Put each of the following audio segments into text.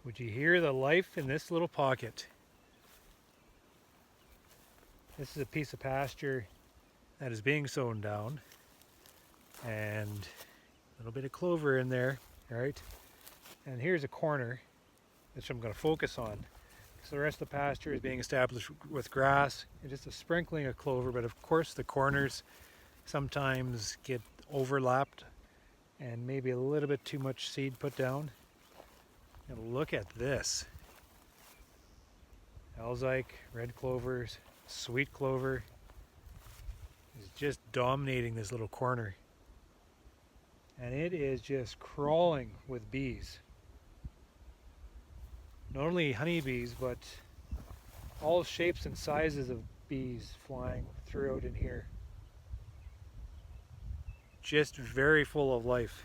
Would you hear the life in this little pocket? This is a piece of pasture that is being sown down, and a little bit of clover in there, right? And here's a corner which I'm going to focus on. So the rest of the pasture is being established with grass and just a sprinkling of clover, but of course the corners sometimes get overlapped and maybe a little bit too much seed put down. And look at this. Alzike, red clovers, sweet clover is just dominating this little corner. And it is just crawling with bees. Not only honeybees, but all shapes and sizes of bees flying throughout in here. Just very full of life.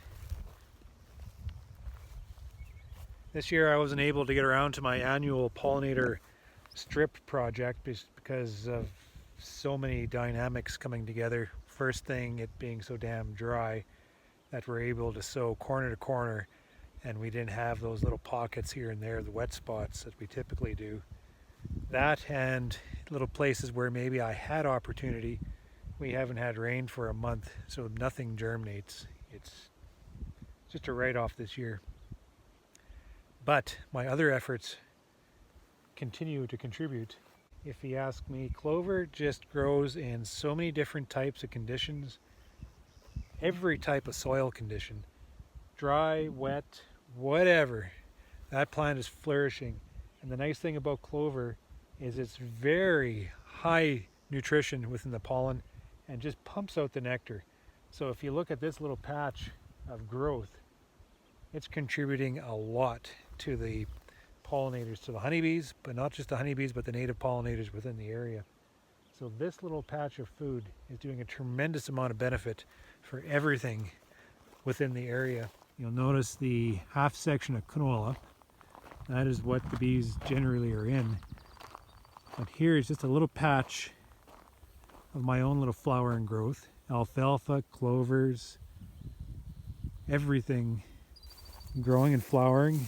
This year I wasn't able to get around to my annual pollinator strip project because of so many dynamics coming together. First thing, it being so damn dry that we're able to sow corner to corner, and we didn't have those little pockets here and there, the wet spots that we typically do. That and little places where maybe I had opportunity, we haven't had rain for a month, so nothing germinates. It's just a write-off this year. But my other efforts continue to contribute. If you ask me, clover just grows in so many different types of conditions, every type of soil condition, dry, wet, whatever. That plant is flourishing. And the nice thing about clover is it's very high nutrition within the pollen and just pumps out the nectar. So if you look at this little patch of growth, it's contributing a lot to the pollinators, to the honeybees, but not just the honeybees, but the native pollinators within the area. So this little patch of food is doing a tremendous amount of benefit for everything within the area. You'll notice the half section of canola. That is what the bees generally are in. But here is just a little patch of my own little flowering growth. Alfalfa, clovers, everything growing and flowering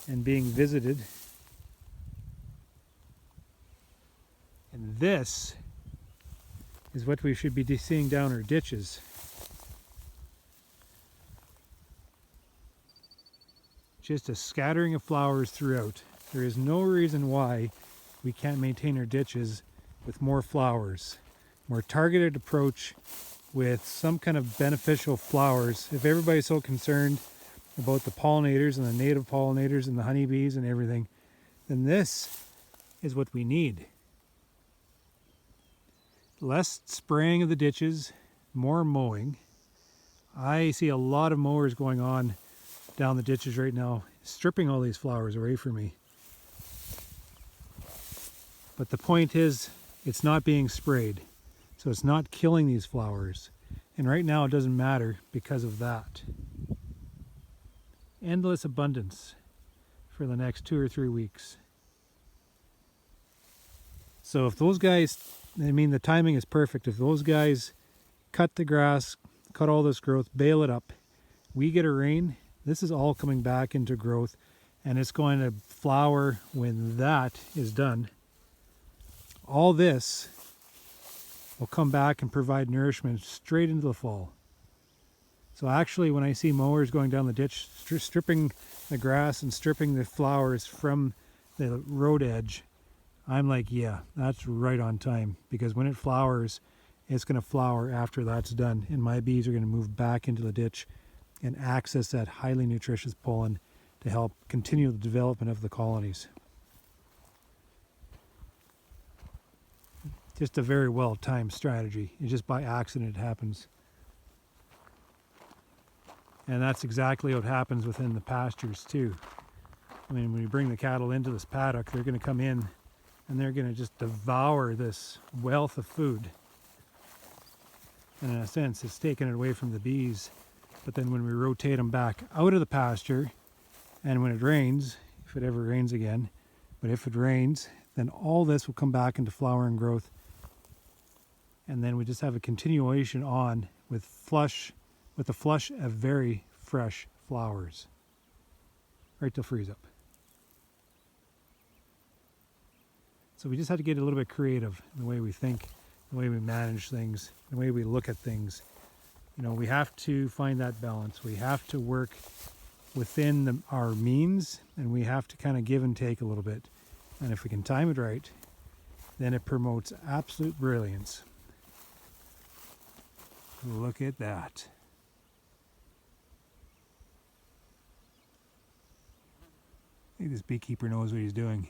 and being visited. And this is what we should be seeing down our ditches. Just a scattering of flowers throughout. There is no reason why we can't maintain our ditches with more flowers. More targeted approach with some kind of beneficial flowers. If everybody's so concerned about the pollinators and the native pollinators and the honeybees and everything, then this is what we need. Less spraying of the ditches, more mowing. I see a lot of mowers going on down the ditches right now, stripping all these flowers away from me. But the point is, it's not being sprayed, so it's not killing these flowers. And right now it doesn't matter because of that. Endless abundance for the next 2 or 3 weeks. So if those guys, the timing is perfect. If those guys cut the grass, cut all this growth, bale it up, we get a rain, this is all coming back into growth, and it's going to flower when that is done. All this will come back and provide nourishment straight into the fall. So actually, when I see mowers going down the ditch, stripping the grass and stripping the flowers from the road edge, I'm like, yeah, that's right on time. Because when it flowers, it's going to flower after that's done. And my bees are going to move back into the ditch and access that highly nutritious pollen to help continue the development of the colonies. Just a very well-timed strategy. It's just by accident it happens. And that's exactly what happens within the pastures too. When we bring the cattle into this paddock, they're going to come in and they're going to just devour this wealth of food. And in a sense, it's taken it away from the bees. But then when we rotate them back out of the pasture, and when it rains, if it ever rains again, but if it rains, then all this will come back into flower and growth. And then we just have a continuation on with a flush of very fresh flowers. right till freeze up. So we just had to get a little bit creative in the way we think, the way we manage things, the way we look at things. You know, we have to find that balance. We have to work within our means, and we have to kind of give and take a little bit. And if we can time it right, then it promotes absolute brilliance. Look at that. I think this beekeeper knows what he's doing.